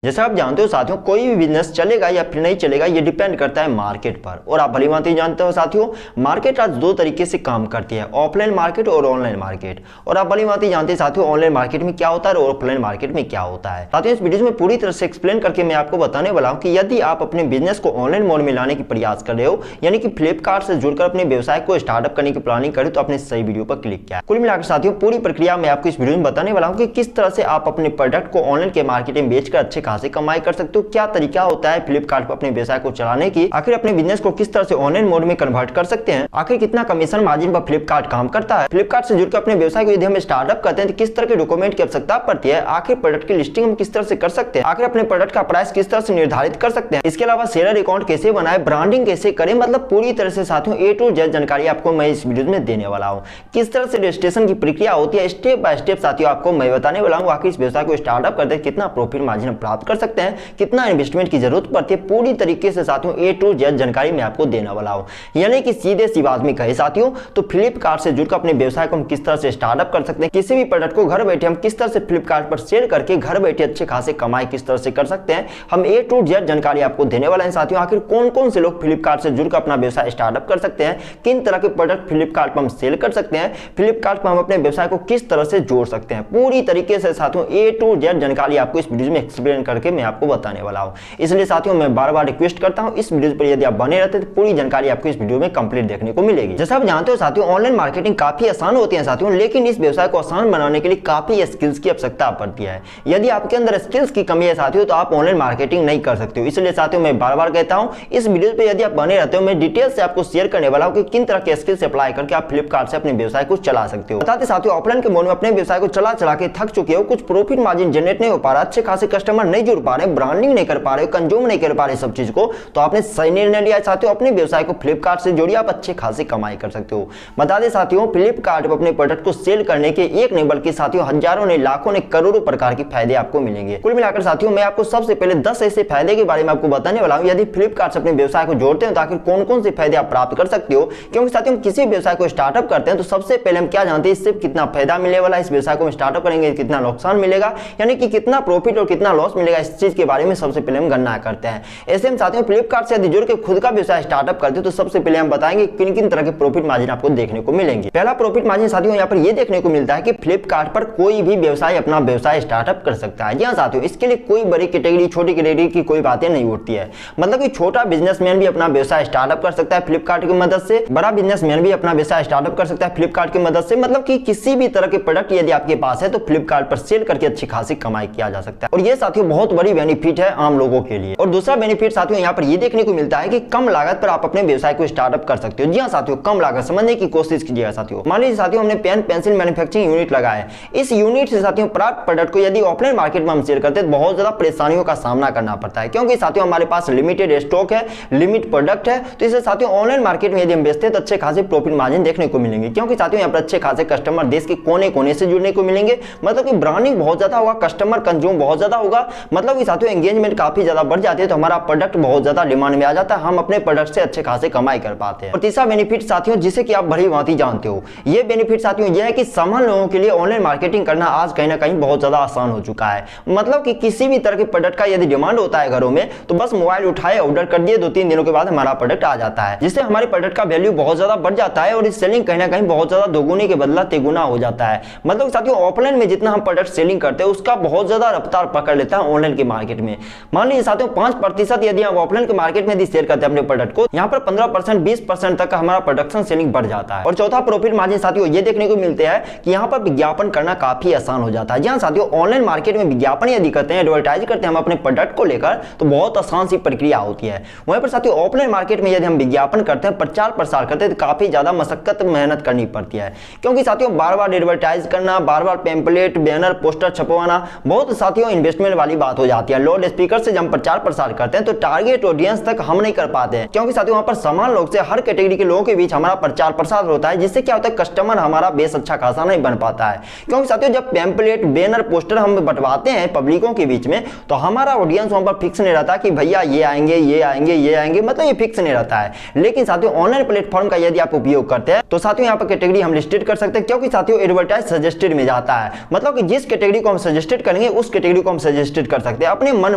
जैसे आप जानते हो साथियों, कोई भी बिजनेस चलेगा या फिर नहीं चलेगा ये डिपेंड करता है मार्केट पर। और आप भली भांति जानते हो साथियों, मार्केट आज दो तरीके से काम करती है, ऑफलाइन मार्केट और ऑनलाइन मार्केट। और आप भली भांति जानते हैं साथियों, ऑनलाइन मार्केट में क्या होता है और ऑफलाइन मार्केट में क्या होता है। साथियों, इस वीडियो में पूरी तरह से एक्सप्लेन करके मैं आपको बताने वाला हूं कि यदि आप अपने बिजनेस को ऑनलाइन मोड में लाने की प्रयास कर रहे हो, यानी कि फ्लिपकार्ट से जुड़कर अपने व्यवसाय को स्टार्टअप करने की प्लानिंग करें, तो आपने सही वीडियो पर क्लिक किया। कुल मिलाकर साथियों, पूरी प्रक्रिया मैं आपको इस वीडियो में बताने वाला हूं कि किस तरह से आप अपने प्रोडक्ट को ऑनलाइन के मार्केट में बेचकर अच्छे खासे कमाई कर सकते हो, क्या तरीका होता है फ्लिपकार्ट पर अपने व्यवसाय को चलाने की, आखिर अपने बिजनेस को किस तरह से ऑनलाइन मोड में कन्वर्ट कर सकते हैं, आखिर कितना कमीशन मार्जिन पर फ्लिपकार्ट काम करता है, फ्लिपकार्ट से जुड़कर अपने व्यवसाय को यदि हम स्टार्टअप करते हैं तो किस तरह के डॉक्यूमेंट की आवश्यकता पड़ती है, आखिर प्रोडक्ट की लिस्टिंग हम किस तरह से कर सकते हैं, आखिर अपने प्रोडक्ट का प्राइस किस तरह से निर्धारित कर सकते हैं, इसके अलावा सेलर अकाउंट कैसे बनाए, ब्रांडिंग कैसे करें, मतलब पूरी तरह से साथियों ए टू जेड जानकारी आपको मैं इस वीडियो में देने वाला हूं। किस तरह से रजिस्ट्रेशन की प्रक्रिया होती है स्टेप बाय स्टेप साथियों आपको मैं बताने वाला हूं। आखिर इस व्यवसाय को स्टार्टअप करते हैं कितना प्रॉफिट मार्जिन प्राप्त कर सकते हैं, कितना इन्वेस्टमेंट की जरूरत पड़ती है, पूरी तरीके से साथियों ए टू जेड जानकारी मैं आपको देने वाला हूं। यानी कि सीधे सी बात में कहे साथियों, तो फ्लिपकार्ट से जुड़कर अपने व्यवसाय को हम किस तरह से स्टार्टअप कर सकते हैं, किसी भी प्रोडक्ट को घर बैठे हम किस तरह से फ्लिपकार्ट पर सेल करके घर बैठे अच्छे खासे कमाई किस तरह से कर सकते हैं, हम ए टू जेड जानकारी आपको देने वाले हैं साथियों। आखिर कौन कौन से लोग फ्लिपकार्ट से जुड़कर अपना व्यवसाय स्टार्टअप कर सकते हैं, किन तरह के प्रोडक्ट फ्लिपकार्ट पर हम सेल कर सकते हैं, फ्लिपकार्ट पर हम अपने व्यवसाय को किस तरह से जोड़ सकते हैं, पूरी तरीके से साथियों ए टू जेड जानकारी आपको इस वीडियो में एक्सप्लेन करके मैं आपको बताने वाला हूं। इसलिए साथियों मैं बार बार रिक्वेस्ट करता हूं, इस वीडियो पर यदि आप बने रहते हैं तो पूरी जानकारी आपको इस वीडियो में कंप्लीट देखने को मिलेगी। जैसा आप जानते हो साथियों, ऑनलाइन मार्केटिंग काफी आसान होती है साथियों, लेकिन इस व्यवसाय को आसान बनाने के लिए काफी स्किल्स की आवश्यकता पड़ती है। यदि आपके अंदर स्किल्स की कमी है साथियों, तो आप ऑनलाइन मार्केटिंग नहीं कर सकते हो। इसलिए साथियों मैं बार बार कहता हूं, इस वीडियो पे यदि आप बने रहते हो, मैं डिटेल से आपको शेयर करने वाला हूं कि किन तरह के स्किल्स अप्लाई करके आप फ्लिपकार्ट से अपने व्यवसाय को चला सकते हो। बताते साथियों, ऑफलाइन के मोड में अपने व्यवसाय को चला चला के थक चुके हो, कुछ प्रॉफिट मार्जिन जनरेट नहीं हो पा रहा, अच्छे खासे कस्टमर नहीं जुड़ पा रहे, ब्रांडिंग नहीं कर पा रहे, कंज्यूम नहीं कर पा रहे सब चीज को, तो आपने सही निर्णय लिया साथियों, अपने व्यवसाय को फ्लिपकार्ट से जोड़िए, आप अच्छे खासे कमाई कर सकते हो। बता दें साथियों, फ्लिपकार्ट पर अपने प्रोडक्ट को सेल करने के एक नहीं बल्कि साथियों हजारों ने लाखों ने करोड़ों प्रकार के फायदे आपको मिलेंगे। कुल मिलाकर साथियों मैं आपको सबसे पहले 10 ऐसे फायदे के बारे में आपको बताने वाला हूं। यदि फ्लिपकार्ट से अपने व्यवसाय को जोड़ते हैं तो आखिर कौन कौन से फायदे आप प्राप्त कर सकते हो, क्योंकि साथियों किसी व्यवसाय को स्टार्टअप करते हैं तो सबसे पहले हम क्या जानते हैं, इससे कितना फायदा मिलने वाला है, इस व्यवसाय को स्टार्टअप करेंगे कितना नुकसान मिलेगा, यानी कि कितना प्रॉफिट और कितना लॉस मिलेगा, इस चीज के बारे में सबसे पहले हम गणना करते हैं। ऐसे हम साथियों फ्लिपकार्ट से यदि जुड़ के खुद का व्यवसाय स्टार्टअप करते हैं तो सबसे पहले हम बताएंगे किन किन तरह के प्रॉफिट मार्जिन आपको देखने को मिलेंगे। पहला प्रॉफिट मार्जिन साथियों यहाँ पर यह देखने को मिलता है कि फ्लिपकार्ट पर कोई भी व्यवसाय अपना व्यवसाय स्टार्टअप कर सकता है। जी हां साथियों, इसके लिए कोई बड़ी कैटेगरी छोटी कैटेगरी की कोई बातें नहीं उठती है। मतलब कि छोटा बिजनेसमैन भी अपना व्यवसाय स्टार्टअप कर सकता है फ्लिपकार्ट की मदद से, बड़ा बिजनेसमैन भी अपना व्यवसाय स्टार्टअप कर सकता है फ्लिपकार्ट की मदद से। मतलब कि किसी भी तरह के प्रोडक्ट यदि आपके पास है तो फ्लिपकार्ट पर सेल करके अच्छी खासी कमाई किया जा सकता है, और ये साथियों बहुत बड़ी बेनिफिट है आम लोगों के लिए। और दूसरा बेनिफिट साथियों यहाँ पर यह देखने को मिलता है कि कम लागत पर आप अपने व्यवसाय को स्टार्टअप कर सकते हो। जी हां साथियों, कम लागत समझने की कोशिश कीजिएगा साथियों। मान लीजिए साथियों हमने पेन पेंसिल मैन्युफैक्चरिंग यूनिट लगाया है, इस यूनिट से साथियों प्राप्त प्रोडक्ट को यदि ऑफलाइन मार्केट में हम सेल करते हैं तो बहुत ज्यादा परेशानियों का सामना करना पड़ता है, क्योंकि साथियों हमारे पास लिमिटेड स्टॉक है, लिमिट प्रोडक्ट है। तो इसे साथियों ऑनलाइन मार्केट में यदि हम बेचते हैं तो अच्छे खासे प्रॉफिट मार्जिन देखने को मिलेंगे, क्योंकि साथियों यहाँ पर अच्छे खासे कस्टमर देश के कोने कोने से जुड़ने को मिलेंगे। मतलब कि ब्रांडिंग बहुत ज्यादा होगा, कस्टमर कंज्यूम बहुत ज्यादा होगा, मतलब कि साथियों एंगेजमेंट काफी ज्यादा बढ़ जाती है, तो हमारा प्रोडक्ट बहुत ज्यादा डिमांड में आ जाता है, हम अपने प्रोडक्ट से अच्छे खासे कमाई कर पाते हैं। और तीसरा बेनिफिट साथियों जिसे कि आप भली भांति जानते हो, ये बेनिफिट साथियों यह है कि सामान्य लोगों के लिए ऑनलाइन मार्केटिंग करना आज कहीं ना कहीं बहुत ज्यादा आसान हो चुका है। मतलब कि किसी भी तरह के प्रोडक्ट का यदि डिमांड होता है घरों में, तो बस मोबाइल उठाए ऑर्डर कर दिए, 2-3 दिनों के बाद हमारा प्रोडक्ट आ जाता है, जिससे हमारे प्रोडक्ट का वैल्यू बहुत ज्यादा बढ़ जाता है और इस सेलिंग कहीं ना कहीं बहुत ज्यादा दोगुने के बदला तेगुना हो जाता है। मतलब साथियों ऑफलाइन में जितना हम प्रोडक्ट सेलिंग करते हैं उसका बहुत ज्यादा रफ्तार पकड़ लेता है ऑनलाइन के मार्केट में। मान लीजिए साथियों 5% यदि हम ऑफलाइन के मार्केट में यदि शेयर करते हैं अपने प्रोडक्ट को, यहाँ पर 15% 20% तक हमारा प्रोडक्शन सेलिंग बढ़ जाता है। और चौथा प्रॉफिट मार्जिन साथियों ये देखने को मिलते हैं कि यहाँ पर विज्ञापन करना काफी आसान हो जाता है। जहाँ साथियों ऑनलाइन मार्केट में विज्ञापन यदि करते हैं, एडवर्टाइज करते हैं हम अपने प्रोडक्ट को लेकर, तो बहुत आसान सी प्रक्रिया होती है। वहीं पर साथियों ऑफलाइन मार्केट में यदि हम विज्ञापन करते हैं, प्रचार प्रसार करते हैं, तो काफी ज्यादा मशक्कत मेहनत करनी पड़ती है, क्योंकि साथियों बार बार एडवर्टाइज करना, बार बार पैम्पलेट बैनर पोस्टर छपवाना बहुत साथियों इन्वेस्टमेंट वाली बात हो जाती है। लाउड स्पीकर से जब हम प्रचार प्रसार करते हैं तो टारगेट ऑडियंस तक हम नहीं कर पाते हैं, क्योंकि साथियों वहां पर समान लोग से हर कैटेगरी के लोगों के बीच हमारा प्रचार प्रसार होता है, जिससे क्या होता है कस्टमर हमारा बेस अच्छा खासा नहीं बन पाता है। क्योंकि साथियों जब पैम्पलेट बैनर पोस्टर हम बंटवाते हैं पब्लिकों के बीच में, तो हमारा ऑडियंस वहां पर फिक्स नहीं रहता कि भैया ये आएंगे ये आएंगे ये आएंगे, मतलब ये फिक्स नहीं रहता है। लेकिन साथियों ऑनलाइन प्लेटफॉर्म का यदि आप उपयोग करते हैं तो साथियों यहाँ पर कैटेगरी हम लिस्टेड कर सकते हैं, क्योंकि साथियों एडवर्टाइज सजेस्टेड में जाता है, मतलब कि जिस कैटेगरी को हम सजेस्टेड करेंगे उस कैटेगरी को हम सजेस्टेड कर सकते हैं अपने मन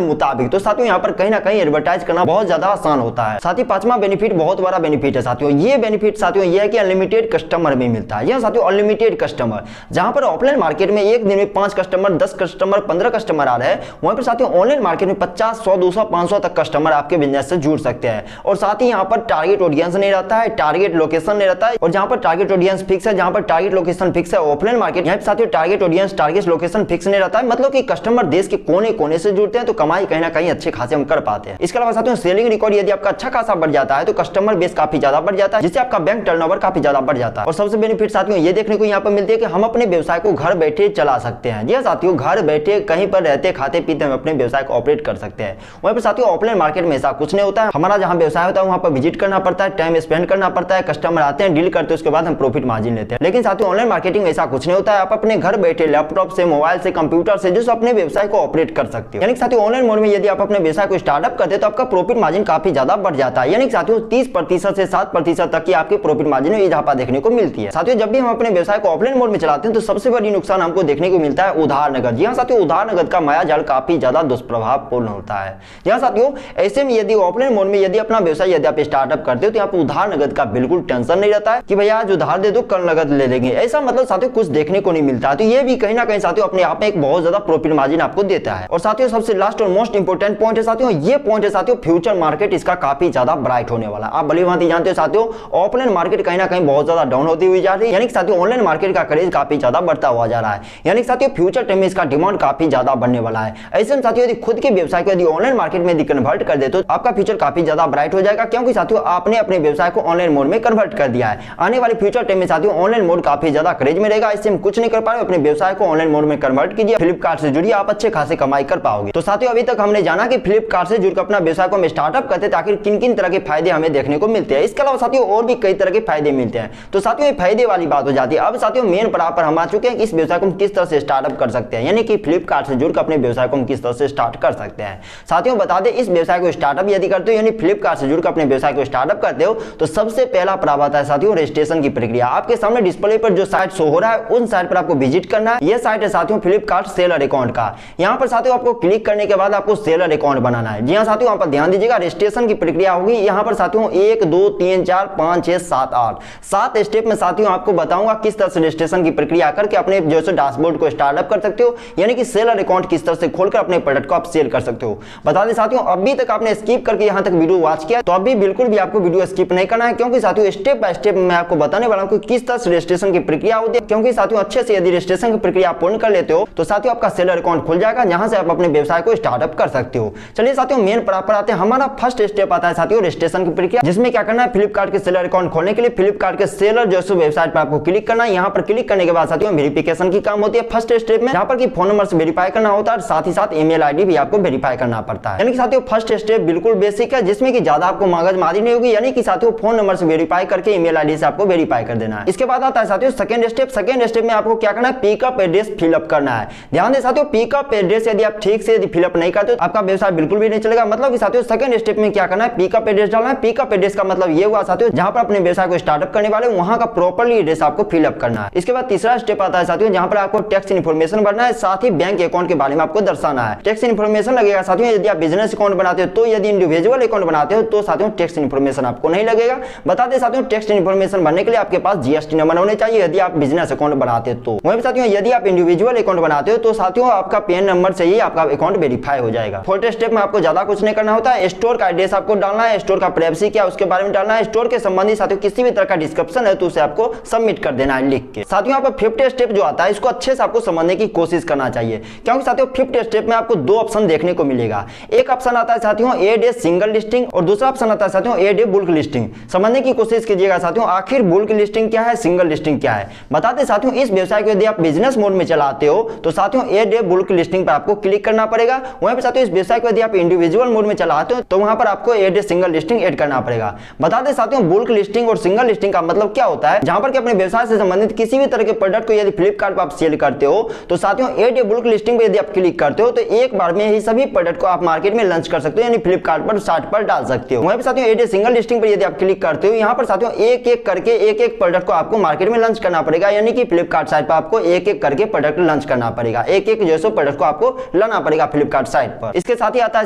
मुताबिक। तो साथियों यहाँ पर कहीं ना कहीं एडवर्टाइज करना बहुत ज्यादा आसान होता है। साथ ही पांचवा बेनिफिट बहुत बड़ा बेनिफिट है साथियों। ये बेनिफिट साथियों ये है कि अनलिमिटेड कस्टमर भी मिलता है। यह साथियों अनलिमिटेड कस्टमर, जहां पर ऑफलाइन मार्केट में एक दिन में 5 कस्टमर, 10 कस्टमर, 15 कस्टमर आ रहे हैं, वहीं पर साथियों ऑनलाइन मार्केट में 50, 100, 200, 500 तक कस्टमर आपके बिजनेस से जुड़ सकते हैं। और साथ ही यहाँ पर टारगेट ऑडियंस नहीं रहता है, टारगेट लोकेशन नहीं रहता है। और जहां पर टारगेट ऑडियंस फिक्स है, जहां पर टारगेट लोकेशन फिक्स है ऑफलाइन मार्केट, यहाँ पर साथियों target audience, target location fix नहीं रहता है। मतलब कि कस्टमर देश के कोने कोने से जुड़ते हैं, तो कमाई कहीं ना कहीं अच्छे खासे हम कर पाते हैं। इसके अलावा साथियों सेलिंग रिकॉर्ड यदि आपका अच्छा खासा बढ़ जाता है तो कस्टमर बेस काफी ज्यादा बढ़ जाता है, जिससे आपका बैंक टर्नओवर काफी ज्यादा बढ़ जाता है। और सबसे बेनिफिट साथियों ये देखने को यहाँ पर मिलती है कि हम अपने व्यवसाय को घर बैठे चला सकते हैं। जी साथियों, घर बैठे कहीं पर रहते खाते पीते हम अपने व्यवसाय को ऑपरेट कर सकते हैं। वहीं पर साथियों ऑफलाइन मार्केट में ऐसा कुछ नहीं होता है। हमारा जहां व्यवसाय होता है वहां पर विजिट करना पड़ता है, टाइम स्पेंड करना पड़ता है, कस्टमर आते हैं, डील करते हैं, उसके बाद हम प्रॉफिट मार्जिन लेते हैं। लेकिन साथियों ऑनलाइन मार्केटिंग में ऐसा कुछ नहीं होता है। आप अपने घर बैठे लैपटॉप से, मोबाइल से, कंप्यूटर से जो अपने व्यवसाय को ऑपरेट कर सकते हो। यानी साथियों ऑनलाइन मोड में यदि आप अपने व्यवसाय को स्टार्टअप करते हैं तो आपका प्रॉफिट मार्जिन काफी ज्यादा बढ़ जाता है। यानी साथियों 30% से 7% तक की आपके प्रॉफिट मार्जिन में इजाफा देखने को मिलती है। साथियों जब भी हम अपने व्यवसाय को ऑफलाइन मोड में चलाते हैं तो सबसे बड़ी नुकसान हमको देखने को मिलता है उधार नगद। यहाँ साथियों उधार नगद का माया जाल काफी ज्यादा दुष्प्रभावपूर्ण होता है। यहाँ साथियों ऐसे में यदि ऑफलाइन मोड में यदि अपना व्यवसाय यदि आप स्टार्टअप करते हो तो यहाँ पर उधार नगद का बिल्कुल टेंशन नहीं रहता है कि भैया आज उधार दे दो कल नगद ले लेंगे, ऐसा मतलब साथियों कुछ देखने को नहीं मिलता है। तो ये भी कहीं ना कहीं साथियों अपने आप में एक बहुत ज्यादा प्रॉफिट मार्जिन आपको देता है। और साथियों सबसे लास्ट और मोस्ट इंपोर्टेंट पॉइंट है साथियों, ये पॉइंट है साथियों फ्यूचर मार्केट इसका काफी ज्यादा ब्राइट होने वाला है। आप भली भांति जानते हो साथियों ऑफलाइन मार्केट कहीं ना कहीं बहुत ज्यादा डाउन होती हुई जा रही है, यानी कि साथियों ऑनलाइन मार्केट का क्रेज काफी ज्यादा बढ़ता हुआ जा रहा है। यानी कि साथियों फ्यूचर टाइम में इसका डिमांड काफी ज्यादा बढ़ने वाला है। ऐसे में साथियों यदि खुद के व्यवसाय को यदि ऑनलाइन मार्केट में यदि कन्वर्ट कर दे तो आपका फ्यूचर काफी ज्यादा ब्राइट हो जाएगा, क्योंकि साथियों आपने अपने व्यवसाय को ऑनलाइन मोड में कन्वर्ट कर दिया है। आने वाले फ्यूचर टाइम में साथियों ऑनलाइन मोड काफी ज्यादा क्रेज में रहेगा। इससे हम कुछ नहीं कर पा रहे, अपने व्यवसाय को ऑनलाइन मोड में कन्वर्ट कीजिए, फ्लिपकार्ट से जुड़िए, आप अच्छे खासे कमाई कर पाओगे। तो साथियों अभी तक हमने जाना कि फ्लिपकार्ट से जुड़कर अपना व्यवसाय को हम स्टार्टअप करते हैं ताकि किन किन तरह के फायदे हमें देखने को मिलते हैं। इसके अलावा साथियों और भी कई तरह के फायदे मिलते हैं। तो साथियों ये फायदे वाली बात हो जाती है। अब साथियों मेन पड़ाव पर हम आ चुके हैं कि इस व्यवसाय को हम किस तरह से स्टार्टअप कर सकते हैं, यानी कि फ्लिपकार्ट से जुड़कर अपने व्यवसाय को हम किस तरह से स्टार्ट कर सकते हैं। साथियों बता दें इस व्यवसाय को स्टार्टअप यदि करते हो यानी फ्लिपकार्ट से जुड़कर अपने व्यवसाय को स्टार्टअप करते हो तो सबसे पहला पड़ाव आता है साथियों रजिस्ट्रेशन की प्रक्रिया। आपके सामने डिस्प्ले पर जो साइट शो हो रहा है उन साइट पर आपको विजिट करना है। यह साइट है साथियों फ्लिपकार्ट सेलर अकाउंट का। यहाँ पर साथियों आपको क्लिक करने के बाद आपको सेलर अकाउंट बनाना है। जी हाँ साथियों, यहाँ पर ध्यान दीजिएगा रजिस्ट्रेशन की प्रक्रिया होगी। यहाँ पर साथियों 1 2 3 4 5 6 7 8 7 स्टेप में साथियों आपको बताऊंगा किस तरह से रजिस्ट्रेशन की प्रक्रिया करके अपने जो है डैशबोर्ड को स्टार्टअप कर सकते हो, यानी कि सेलर अकाउंट किस तरह से खोलकर अपने प्रोडक्ट को आप सेल कर सकते हो। बता दें साथियों अभी तक आपने स्किप करके यहाँ तक वीडियो वॉच किया तो अभी बिल्कुल भी आपको वीडियो स्किप नहीं करना है, क्योंकि साथियों स्टेप बाय स्टेप मैं आपको बताने वाला हूँ कि किस तरह से रजिस्ट्रेशन की प्रक्रिया होती है। क्योंकि साथियों अच्छे से यदि रजिस्ट्रेशन की प्रक्रिया पूर्ण कर लेते हो तो साथियों आपका सेलर अकाउंट खुल जाएगा, जहां से आप अपने व्यवसाय को स्टार्टअप कर सकते हो। चलिए साथियों मेन पर आते हैं। हमारा फर्स्ट स्टेप आता है साथियों रजिस्ट्रेशन की प्रक्रिया, जिसमें क्या करना है फ्लिपकार्ट के सेलर अकाउंट खोलने के लिए फ्लिपकार्ट के सेलर जो वेबसाइट पर आपको क्लिक करना है। यहाँ पर क्लिक करने के बाद साथियों वेरिफिकेशन की काम होती है फर्स्ट स्टेप में, जहां पर कि फोन नंबर से वेरीफाई करना होता है, साथ ही साथ ईमेल आईडी भी आपको वेरीफाई करना पड़ता है। यानी कि साथियों फर्स्ट स्टेप बिल्कुल बेसिक है, जिसमें कि ज्यादा आपको मगजमारी नहीं होगी। यानी कि साथियों फोन नंबर से वेरीफाई करके ईमेल आईडी से आपको वेरीफाई कर देना है। इसके बाद आता है साथियों सेकंड स्टेप। सेकंड स्टेप में आपको क्या करना है पिकअप एड्रेस फिलअप करना है। ध्यान दें साथियों पिकअप एड्रेस यदि आप ठीक से यदि फिलअप नहीं करते तो आपका व्यवसाय बिल्कुल भी नहीं चलेगा। मतलब कि साथियों सेकंड स्टेप में क्या करना है पिकअप एड्रेस डालना है। पिकअप एड्रेस का मतलब ये हुआ साथियों जहां पर अपने व्यवसाय को स्टार्टअप करने वाले वहां का प्रॉपर्ली एड्रेस आपको फिलअप करना है। इसके बाद तीसरा स्टेप आता है साथियों जहां पर आपको टैक्स इन्फॉर्मेशन भरना है, साथ ही बैंक अकाउंट के बारे में आपको दर्शाना है। टैक्स इन्फॉर्मेशन लगेगा साथियों यदि आप बिजनेस अकाउंट बनाते हो तो, यदि इंडिविजुअल अकाउंट बनाते हो तो साथियों टैक्स इन्फॉर्मेशन आपको नहीं लगेगा। बता दें साथियों टैक्स इन्फॉर्मेशन भरने के लिए आपके पास जीएसटी नंबर होने चाहिए यदि आप बिजनेस अकाउंट बनाते हो तो। वहीं साथियों यदि आप इंडिविजुअल अकाउंट बनाते हो तो साथियों आपका पैन नंबर से ही आपका अकाउंट वेरीफाई हो जाएगा। फोर्थ स्टेप में आपको ज्यादा कुछ नहीं करना होता है। स्टोर का एड्रेस आपको डालना है, स्टोर का प्राइवेसी क्या उसके बारे में डालना है, स्टोर के संबंधी साथियों किसी भी तरह का डिस्क्रिप्शन है तो उसे आपको सबमिट कर देना है लिख के। साथियों यहाँ पर फिफ्थ स्टेप जो आता है इसको अच्छे से आपको समझने की कोशिश करना चाहिए, क्योंकि साथियों फिफ्थ स्टेप में आपको दो ऑप्शन देखने को मिलेगा। एक ऑप्शन आता है साथियों एड ए सिंगल लिस्टिंग और दूसरा ऑप्शन आता है साथियों एड ए बुल्क लिस्टिंग। समझने की कोशिश कीजिएगा साथियों आखिर बुल्क लिस्टिंग क्या है, सिंगल लिस्टिंग क्या है। बताते साथियों इस व्यवसाय को यदि आप बिजनेस मोड में चलाते हो तो साथियों एड ए बुल्क लिस्टिंग पर आपको क्लिक करना पड़ेगा। वहीं पर साथियों इस व्यवसाय को यदि आप इंडिविजुअल मोड में चलाते हो तो वहां पर आपको add a single listing add करना पड़ेगा। बता दें साथियों बुल्क लिस्टिंग और सिंगल लिस्टिंग का मतलब क्या होता है, जहां पर कि अपने व्यवसाय से संबंधित किसी भी तरह के प्रोडक्ट को यदि फ्लिपकार्ट पर आप सेल करते हो तो साथियों एड ए बुल्क लिस्टिंग पर यदि आप क्लिक करते हो तो एक बार में ही सभी प्रोडक्ट को आप मार्केट में लॉन्च कर सकते हो, यानी फ्लिपकार्ट पर साइट पर डाल सकते हो। वहीं पर साथियों एड ए सिंगल लिस्टिंग पर यदि आप क्लिक करते हो यहाँ पर साथियों एक एक करके एक एक प्रोडक्ट को आपको मार्केट में लॉन्च करना पड़ेगा, यानी कि फ्लिपकार्ट साइट पर आपको एक एक करके प्रोडक्ट लॉन्च करना पड़ेगा, एक एक जैसे प्रोडक्ट को आपको लाना पड़ेगा फ्लिपकार्ट साइट पर। इसके साथ ही आता है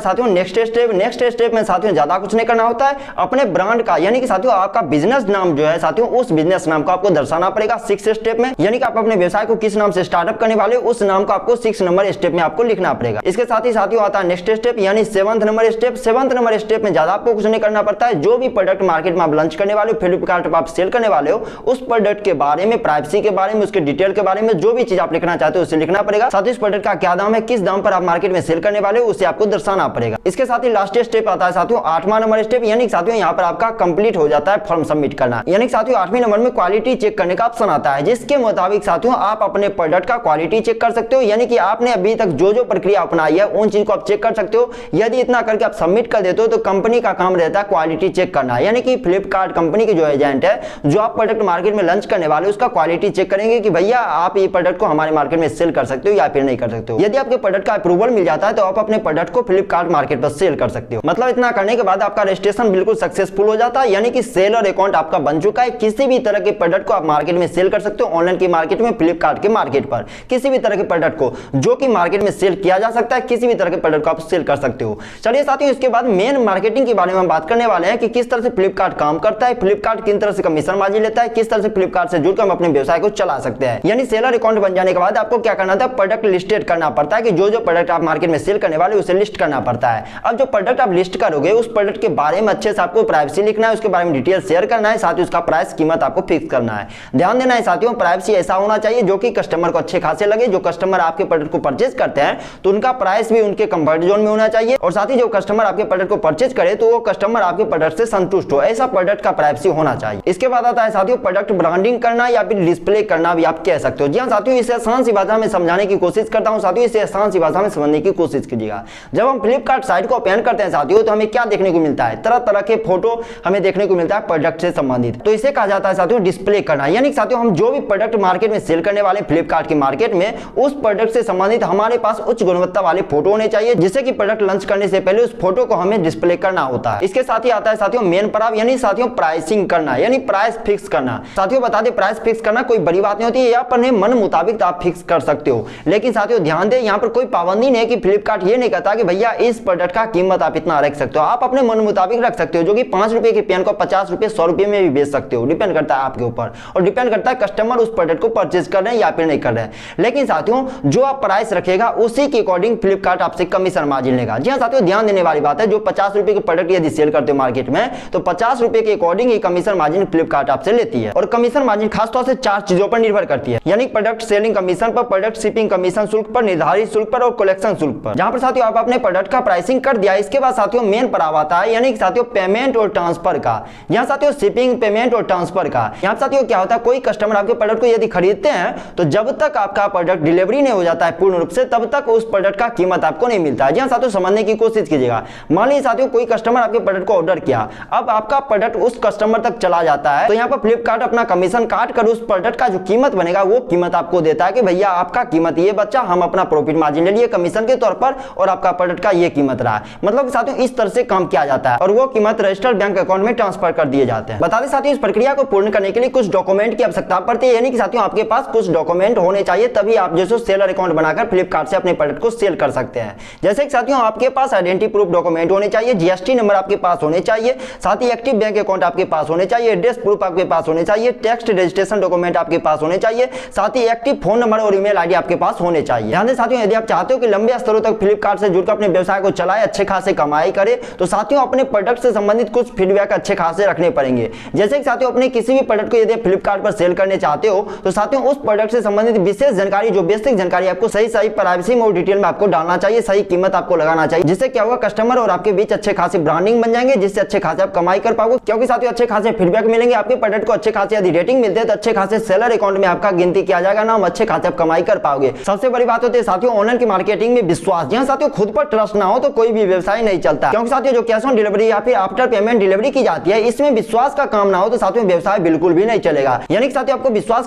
साथियों नेक्स्ट स्टेप। नेक्स्ट स्टेप में साथियों ज्यादा कुछ नहीं करना होता है, अपने ब्रांड का यानी कि साथियों आपका बिजनेस नाम जो है साथियों उस बिजनेस नाम को आपको दर्शाना पड़ेगा 6 स्टेप में, यानी कि आप अपने व्यवसाय को किस नाम से स्टार्टअप करने वाले हो उस नाम को आपको 6 नंबर स्टेप में आपको लिखना पड़ेगा। इसके साथ ही साथियों आता है नेक्स्ट स्टेप यानी 7th number step. 7th number step में ज्यादा आपको कुछ नहीं करना पड़ता है, जो भी प्रोडक्ट मार्केट में आप लॉन्च करने वाले हो, फ्लिपकार्ट पर आप सेल करने वाले हो, उस प्रोडक्ट के बारे में, प्राइवेसी के बारे में, उसके डिटेल के बारे में जो भी चीज आप लिखना चाहते हो उसे लिखना पड़ेगा। साथ ही इस प्रोडक्ट का क्या दाम है, किस दाम पर आप मार्केट में सेल करने वाले हो उसे आपको दर्शाना पड़ेगा। इसके साथ ही लास्ट स्टेप आता है साथियों 8वां नंबर स्टेप, यानी साथियों यहाँ पर आपका कंप्लीट हो जाता है फॉर्म सबमिट करना, यानी साथियों 8वें नंबर में क्वालिटी चेक करने का ऑप्शन आता है, जिसके मुताबिक साथियों आप अपने प्रोडक्ट का क्वालिटी चेक कर सकते हो, यानी कि आपने अभी तक जो जो प्रक्रिया अपनाई है उन चीज को आप चेक कर सकते हो। यदि इतना करके आप सबमिट कर देते हो तो कंपनी का काम रहता है क्वालिटी चेक करना, यानी कि फ्लिपकार्ट कंपनी के जो एजेंट है जो आप प्रोडक्ट मार्केट में लॉन्च करने वाले उसका क्वालिटी चेक करेंगे कि भैया आप ये प्रोडक्ट को हमारे मार्केट में सेल कर सकते हो या फिर नहीं कर सकते हो। यदि आपके प्रोडक्ट का अप्रूवल मिल जाता है तो आप अपने प्रोडक्ट को फ्लिपकार्ट मार्केट पर सेल कर सकते हो। मतलब इतना करने के बाद आपका रजिस्ट्रेशन बिल्कुल सक्सेसफुल हो जाता है, यानी कि सेलर अकाउंट आपका बन चुका है। किसी भी तरह के प्रोडक्ट को आप मार्केट में सेल कर सकते हो, ऑनलाइन की मार्केट में, फ्लिपकार्ट के मार्केट पर किसी भी तरह के प्रोडक्ट को जो कि मार्केट में सेल किया जा सकता है, किसी भी तरह के प्रोडक्ट को आप सेल कर सकते हो। चलिए साथियों इसके बाद मेन मार्केटिंग के बारे में हम बात करने वाले हैं कि किस तरह से फ्लिपकार्ट काम करता है, फ्लिपकार्ट किस तरह से कमीशन मार्जिन लेता है, किस तरह से फ्लिपकार्ट से जुड़कर हम अपने व्यवसाय को चला सकते हैं। यानी सेलर अकाउंट बन जाने के बाद आपको क्या करना था, प्रोडक्ट लिस्टेड करना पड़ता है कि जो जो प्रोडक्ट आप मार्केट में सेल करने वाले उसे लिस्ट करना पड़ता है। अब जो प्रोडक्ट आप लिस्ट करोगे उस प्रोडक्ट के बारे में अच्छे से आपको प्राइवेसी लिखना है, उसके बारे में डिटेल शेयर करना है, साथ ही उसका प्राइस कीमत आपको फिक्स करना है। ध्यान देना है साथियों प्राइवेसी ऐसा होना चाहिए जो कि कस्टमर को अच्छे खासे लगे। जो कस्टमर आपके प्रोडक्ट को परचेज करते हैं तो उनका प्राइस भी उनके कंफर्ट जोन में होना चाहिए, और साथ ही जो कस्टमर आपके प्रोडक्ट को परचेज करे तो वो कस्टमर आपके प्रोडक्ट से संतुष्ट हो, ऐसा प्रोडक्ट का प्राइवेसी होना चाहिए। इसके बाद आता है साथियों प्रोडक्ट ब्रांडिंग करना या फिर डिस्प्ले करना भी आप कह सकते हो। जी हाँ साथियों इसे आसान सी भाषा में समझाने की कोशिश करता हूं, साथियों इसे आसान सी भाषा में समझने की कोशिश कीजिएगा। जब हम फ्लिपकार्ट साइट को ओपन करते हैं साथियों तो हमें क्या देखने को मिलता है, तरह तरह के फोटो हमें देखने को मिलता है प्रोडक्ट से संबंधित, तो इसे कहा जाता है साथियों डिस्प्ले करना। यानी साथियों हम जो भी प्रोडक्ट मार्केट में सेल करने वाले फ्लिपकार्ट की मार्केट में उस प्रोडक्ट से संबंधित हमारे पास उच्च गुणवत्ता वाले फोटो होने चाहिए, जिससे कि प्रोडक्ट लॉन्च करने से पहले उस फोटो को हमें डिस्प्ले करना होता है। इसके साथ ही आता है साथियों मेन पड़ाव, यानी साथियों प्राइसिंग करना, यानी प्राइस फिक्स करना। साथियों बता दें प्राइस फिक्स करना कोई बड़ी बात नहीं होती है, यहाँ पर मन मुताबिक आप फिक्स कर सकते हो, लेकिन साथियों ध्यान दें यहाँ पर कोई पाबंदी नहीं है कि फ्लिपकार्ट ये नहीं कहता कि भैया इस प्रोडक्ट का कीमत आप इतना रख सकते हो। आप अपने मन मुताबिक रख सकते हो, जो कि 5 रुपए की पेन को 50 रुपए 100 रुपए में भी बेच सकते हो, डिपेंड करता है आपके ऊपर, और डिपेंड करता है कस्टमर उस प्रोडक्ट को परचेज कर रहे हैं या फिर नहीं कर रहे हैं। लेकिन साथियों जो आप प्राइस रखेगा उसी के अकॉर्डिंग फ्लिपकार्ट आपसे कमीशन मार्जिन लेगा। जी हाँ साथियों ध्यान देने वाली बात है, जो 50 रुपए के प्रोडक्ट यदि सेल करते हो मार्केट में तो 50 रुपए के अकॉर्डिंग ही कमीशन मार्जिन फ्लिपकार्ट आपसे लेती है। और कमीशन मार्जिन खासतौर से 4 चीजों पर निर्भर करती है, यानी प्रोडक्ट सेलिंग कमीशन पर, प्रोडक्ट शिपिंग कमीशन शुल्क पर, निर्धारित शुल्क पर और कलेक्शन शुल्क पर। जहां पर साथियों आप अपने प्रोडक्ट का प्राइसिंग कर दिया, इसके बाद साथियों मेन पड़ाव आता है, यानी साथियों पेमेंट और ट्रांसफर का। यहाँ साथियों शिपिंग, पेमेंट और ट्रांसफर का। यहाँ साथियों क्या होता है, कोई कस्टमर आपके प्रोडक्ट को यदि खरीदते हैं तो जब तक आपका प्रोडक्ट डिलीवरी नहीं हो जाता है पूर्ण रूप से, तब तक उस प्रोडक्ट का कीमत आपको नहीं मिलता है। जी हाँ साथियों समझने की कोशिश कीजिएगा। मान लीजिए साथियों कोई कस्टमर आपके प्रोडक्ट को ऑर्डर किया, अब आपका प्रोडक्ट उस कस्टमर तक चला जाता है तो यहाँ पर फ्लिपकार्ट अपना कमीशन काट कर उस प्रोडक्ट का जो कीमत बनेगा वो कीमत आपको देता है कि भैया आपका कीमत ये बच्चा, हम अपना प्रॉफिट मार्जिन ले लिए कमीशन के तौर पर और आपका प्रोडक्ट का ये कीमत रहा। मतलब साथियों इस तरह से काम किया जाता है और वो कीमत रजिस्टर्ड बैंक अकाउंट में ट्रांसफर कर दिए जाते हैं। बता दें साथियों इस प्रक्रिया को पूर्ण करने के लिए कुछ डॉक्यूमेंट की आवश्यकता पड़ती है, यानी कि साथियों आपके पास कुछ डॉक्यूमेंट होने चाहिए, तभी आप जैसे सेलर अकाउंट बनाकर फ्लिपकार्ट से अपने प्रोडक्ट को सेल कर सकते हैं। जैसे कि साथियों आपके पास आइडेंटिटी प्रूफ डॉक्यूमेंट होने चाहिए, जीएसटी नंबर आपके पास होने चाहिए, साथ ही एक्टिव बैंक अकाउंट आपके पास होने चाहिए, एड्रेस प्रूफ आपके पास होने चाहिए, टैक्स रजिस्ट्रेशन डॉक्यूमेंट आपके पास होने चाहिए, साथ ही एक्टिव फोन नंबर और ईमेल आईडी आपके पास होने चाहिए। ध्यान दें साथियों यदि आप चाहते हो कि लंबे स्तरों तक फ्लिपकार्ट से जुड़कर अपने व्यवसाय को चलाए, अच्छे खासे कमाई करे, तो साथियों अपने प्रोडक्ट से संबंधित कुछ फीडबैक अच्छे खासे रखने पड़ेंगे। जैसे कि साथियों अपने किसी भी प्रोडक्ट को यदि फ्लिपकार्ट पर सेल करने चाहते हो तो साथियों उस प्रोडक्ट से संबंधित विशेष जानकारी, जो बेसिक जानकारी आपको सही प्राइवेसी में और डिटेल में आपको डालना चाहिए, सही कीमत आपको लगाना चाहिए, जिससे क्या होगा कस्टमर और आपके बीच अच्छे खासे ब्रांडिंग बन जाएंगे, जिससे अच्छे खासे आप कमाई कर पाओगे। क्योंकि साथियों अच्छे खासे फीडबैक मिलेंगे, आपके प्रोडक्ट को अच्छे खासे यदि रेटिंग मिलते हैं तो अच्छे खासे सेलर अकाउंट में आपका गिनती किया जाएगा, नाम अच्छे खासे आप कमाई कर पाओगे। सबसे बड़ी बात होती है साथियों ऑनलाइन की मार्केटिंग में विश्वास। जहां साथियों खुद पर ट्रस्ट ना हो तो कोई भी व्यवसाय नहीं चलता, क्योंकि साथियों जो कैश ऑन डिलीवरी या फिर आफ्टर पेमेंट डिलीवरी की जाती है इसमें विश्वास का काम ना हो तो साथियों व्यवसाय बिल्कुल भी नहीं चलेगा। यानी कि साथियों आपको विश्वास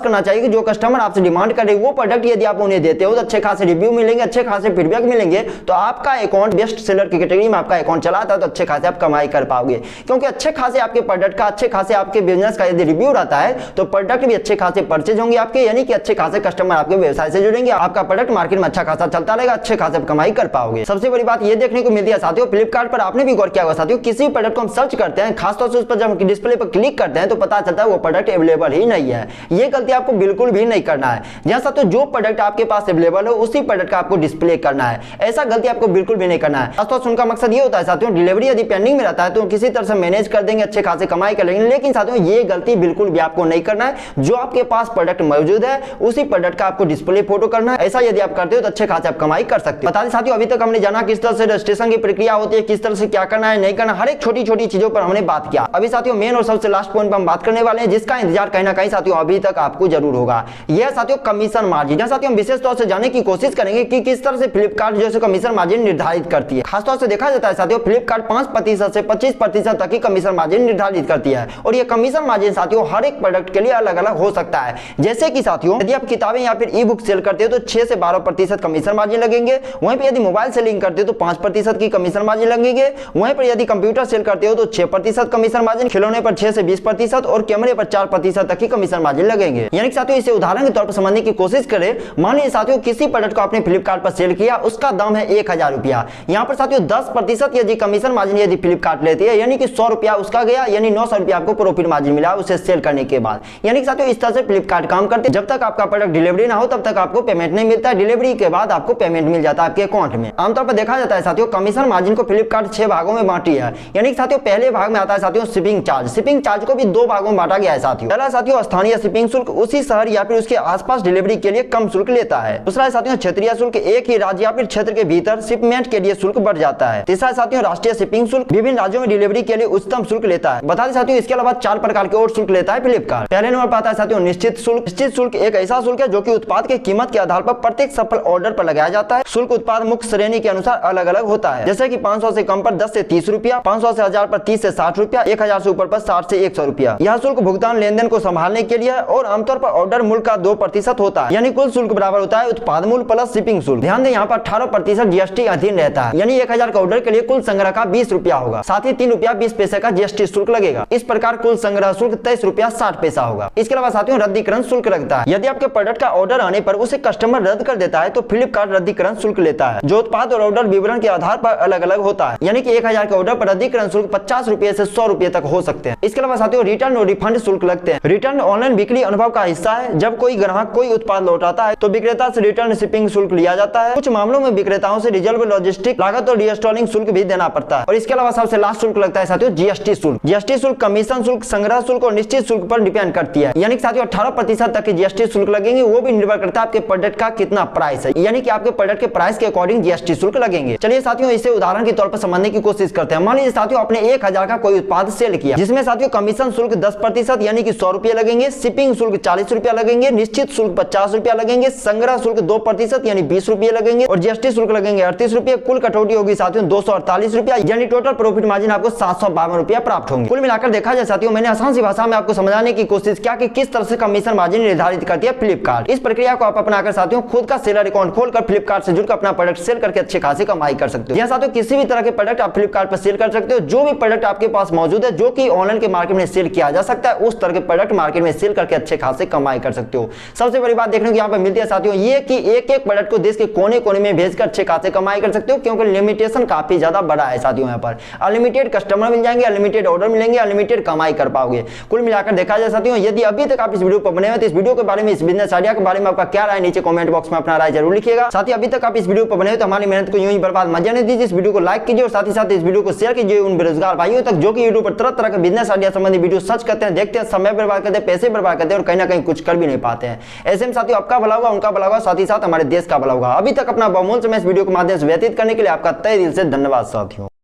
करना चाहिए कि जो कस्टमर आपसे डिमांड करे वो प्रोडक्ट यदि आप उन्हें देते हो तो अच्छे खासे रिव्यू मिलेंगे, अच्छे खासे फीडबैक मिलेंगे, तो आपका अकाउंट बेस्ट सेलर की कैटेगरी में आपका अकाउंट चलाता है तो अच्छे खासे आप कमाई कर पाओगे। क्योंकि अच्छे खासे आपके प्रोडक्ट का, अच्छे खासे आपके बिजनेस का यदि रिव्यू रहता है तो प्रोडक्ट भी अच्छे खासे परचेज होंगे आपके, यानी कि अच्छे खासे कस्टमर आपके व्यवसाय से जुड़ेंगे, आपका प्रोडक्ट मार्केट में अच्छा खासा चलता लेगा, अच्छे खासे कमाई कर पाओगे। सबसे बड़ी बात ये देखने को मिलती है साथियों, फ्लिपकार्ट पर आपने भी गौर किया होगा साथियों, किसी भी प्रोडक्ट को हम सर्च करते हैं, खासतौर से उस पर जब डिस्प्ले पर क्लिक करते हैं तो पता चलता है वो प्रोडक्ट अवेलेबल ही नहीं है। ये गलती आपको बिल्कुल भी नहीं करना है। जहां साथियों जो प्रोडक्ट आपके पास अवेलेबल हो उसी प्रोडक्ट का आपको डिस्प्ले करना है, ऐसा गलती आपको बिल्कुल भी नहीं करना है। खासतौर उनका मकसद ये होता है साथियों, डिलीवरी यदि पेंडिंग में रहता है तो किसी तरह से मैनेज कर देंगे, अच्छे खासे कमाई कर लेंगे। लेकिन साथियों ये गलती बिल्कुल भी आपको नहीं करना है। जो आपके पास प्रोडक्ट मौजूद है उसी प्रोडक्ट का आपको डिस्प्ले फोटो करना है। ऐसा यदि आप करते हो तो अच्छे खासे आप कमाई कर सकते हो। बता दें साथियों, अभी तक हमने जाना किस तरह से रजिस्ट्रेशन की प्रक्रिया होती है, किस तरह से क्या करना है नहीं करना, हर एक छोटी छोटी चीजों पर हमने बात किया। अभी साथियों मेन और सबसे लास्ट पॉइंट पर हम बात करने वाले हैं, जिसका इंतजार कहीं ना कहीं साथियों अभी तक आपको जरूर होगा। यह साथियों कमीशन मार्जिन। साथियों हम विशेष तौर से जानने की कोशिश करेंगे कि किस तरह से फ्लिपकार्ट जैसे कमीशन मार्जिन निर्धारित करती है। खासतौर से देखा जाता है साथियों, फ्लिपकार्ट 5% से 25% तक की कमीशन मार्जिन निर्धारित करती है। और यह कमीशन मार्जिन साथियों हर एक प्रोडक्ट के लिए अलग अलग हो सकता है। जैसे कि साथियों यदि आप किताबें या फिर ई बुक सेल करते हो तो 6 से 12% कमीशन मार्जिन लगेंगे। वहीं पर यदि मोबाइल सेलिंग करते हो तो 5% की कमीशन मार्जिन लगेंगे। वहीं पर यदि कंप्यूटर सेल करते हो तो 6% कमीशन मार्जिन, खिलौने पर 6 से 20% और कैमरे पर 4% तक की कमीशन मार्जिन लगेंगे। यानी साथियों इसे उदाहरण के तौर पर समझने की कोशिश करें। मान लीजिए साथियों किसी प्रोडक्ट को आपने फ्लिपकार्ट पर सेल किया, उसका दाम है 1000 रुपया। यहाँ पर साथियों 10% यदि कमीशन मार्जिन यदि फ्लिपकार्ट लेती है, यानी कि 100 रुपया उसका गया, यानी 900 रुपया आपको प्रॉफिट मार्जिन मिला उसे सेल करने के बाद। यानी साथियों इस तरह से फ्लिपकार्ट काम करते हैं। जब तक आपका प्रोडक्ट डिलीवरी ना हो तब तक आपको पेमेंट नहीं मिलता है, डिलीवरी के बाद आपको पेमेंट मिल जाता है आपके अकाउंट में। आमतौर पर देखा जाता है साथियों कमीशन मार्जिन को फ्लिपकार्ट 6 भागों में बांटी है। यानी साथियों पहले भाग में आता है साथियों शिपिंग चार्ज। शिपिंग चार्ज को भी 2 भागों में बांटा गया है साथियों। पहला साथियों स्थानीय शिपिंग शुल्क, उसी शहर या फिर उसके आसपास डिलीवरी के लिए कम शुल्क लेता है। दूसरा है साथियों क्षेत्रीय शुल्क, एक ही राज्य या फिर क्षेत्र के भीतर शिपमेंट के लिए शुल्क बढ़ जाता है। तीसरा साथियों राष्ट्रीय शिपिंग शुल्क, विभिन्न राज्यों में डिलीवरी के लिए उच्चतम शुल्क लेता है। बता दें साथियों इसके अलावा 4 प्रकार के और शुल्क लेता है फ्लिपकार्ट। पहले नंबर पर आता है साथियों निश्चित शुल्क। निश्चित शुल्क एक ऐसा शुल्क है जो कि उत्पाद की कीमत के आधार पर प्रत्येक सफल ऑर्डर पर लगाया जाता है। शुल्क उत्पाद मुख्य श्रेणी के अनुसार अलग अलग होता है, जैसे कि 500 से कम पर 10 से 30 रुपया, 500 से 1000 पर 30 से 60 रुपया, 1000 से ऊपर पर 60 से 100 रुपया। यह शुल्क भुगतान लेन देन को संभालने के लिए और आमतौर पर ऑर्डर मूल्य का 2% होता है। यानी कुल शुल्क बराबर होता है उत्पाद मूल्य प्लस शिपिंग शुल्क। ध्यान दें यहाँ पर 18% जीएसटी अधीन रहता है। यानी 1000 का ऑर्डर के लिए कुल संग्रह का 20 रुपया होगा, साथ ही 3 रुपया 20 पैसे का जीएसटी शुल्क लगेगा। इस प्रकार कुल संग्रह शुल्क 23 रुपया 60 पैसा होगा। इसके अलावा साथियों रद्दीकरण शुल्क लगता है। यदि आपके प्रोडक्ट का ऑर्डर आने पर उसे कस्टमर रद्द कर देता है तो फ्लिपकार्ट रद्दीकरण शुल्क लेता है, जो उत्पाद और ऑर्डर विवरण के आधार पर अलग अलग होता है। यानी कि 1000 के ऑर्डर पर रद्दीकरण शुल्क 50 रुपए से 100 रुपए तक हो सकते हैं। इसके अलावा साथियों रिटर्न और रिफंड शुल्क लगते हैं। रिटर्न ऑनलाइन बिक्री अनुभव का हिस्सा है। जब कोई ग्राहक कोई उत्पाद लौटाता है तो विक्रेता से रिटर्न शिपिंग शुल्क लिया जाता है। कुछ मामलों में विक्रेताओं से रिजर्व लॉजिस्टिक लागत और रीस्टोरिंग शुल्क भी देना पड़ता है। और इसके अलावा सबसे लास्ट शुल्क लगता है साथियों जीएसटी शुल्क। जीएसटी शुल्क कमीशन शुल्क, संग्रह शुल्क और निश्चित शुल्क पर डिपेंड करती है। यानी कि साथियों 18% तक की जीएसटी शुल्क लगेंगे। वो भी निर्भर करता है आपके प्रोडक्ट का कितना प्राइस है, यानी कि आपके प्रोडक्ट के प्राइस के अकॉर्डिंग जीएसटी शुल्क लगेंगे। चलिए साथियों इसे उदाहरण के तौर पर समझने की कोशिश करते हैं। मान लीजिए साथियों आपने 1000 का कोई उत्पाद सेल किया, जिसमें साथियों कमीशन शुल्क 10% यानी कि 100 रुपया लगेंगे, शिपिंग शुल्क 40 रुपया लगेंगे, निश्चित शुल्क 50 रुपया लगेंगे, संग्रह शुल्क 2% यानी 20 रुपये लगेंगे और जीएसटी शुल्क लगेंगे 38 रुपये। कुल कटौती होगी साथियों 248 रुपया, यानी टोटल प्रॉफिट मार्जिन आपको 752 रुपया प्राप्त होंगे। कुल मिलाकर देखा जाए साथियों मैंने आसान सी भाषा में आपको समझाने की कोशिश किया कि किस तरह से कमीशन मार्जिन निर्धारित करती है फ्लिपकार्ट। इस प्रक्रिया को आप अपनाकर साथियों खुद का सेलर अकाउंट खोलकर फ्लिपकार्ट से जुड़कर अपना प्रोडक्ट सेल करके अच्छे खासी कमाई कर सकते हो। यहाँ साथियों किसी भी तरह के प्रोडक्ट आप फ्लिपकार्ट पर सेल कर सकते हो। जो भी प्रोडक्ट आपके पास मौजूद है जो कि ऑनलाइन के मार्केट में सेल किया जा सकता है, उस तरह के प्रोडक्ट मार्केट में सेल करके अच्छे खासे कमाई कर सकते हो। सबसे बड़ी बात देखने को यहाँ पर मिलती है साथियों ये कि एक एक प्रोडक्ट को देश के कोने कोने में भेजकर अच्छे खासे कमाई कर सकते हो, क्योंकि लिमिटेशन काफी ज्यादा बड़ा है साथियों। यहाँ पर अनलिमिटेड कस्टमर मिल जाएंगे, अनलिमिटेड ऑर्डर मिलेंगे, अनलिमिटेड कमाई कर पाओगे। कुल मिलाकर देखा जाए साथियों यदि अभी तक आप इस वीडियो पर बने हुए तो इस वीडियो के बारे में, इस बिजनेस आइडिया के बारे में आपका क्या राय, नीचे कमेंट बॉक्स में अपना राय जरूर लिखिएगा। साथ ही अभी तक आप इस वीडियो पर बने हुए तो हमारी मेहनत को यूं ही बर्बाद मत जाने दीजिए। इस वीडियो को लाइक कीजिए और साथ ही साथ इस वीडियो को शेयर कीजिए उन बेरोजगार भाइयों तक जो कि यूट्यूब पर तरह तरह के बिजनेस आइडिया संबंधी वीडियो सर्च करते हैं, देखते हैं, समय बर्बाद करते हैं, पैसे बर्बाद करते हैं और कहीं ना कहीं कुछ कर भी नहीं पाते हैं। ऐसे में साथियों आपका भला होगा, उनका भला होगा, साथ ही साथ हमारे देश का भला होगा। अभी तक अपना बहुमूल्य समय इस वीडियो के माध्यम से व्यतीत करने के लिए आपका तहे दिल से धन्यवाद साथियों।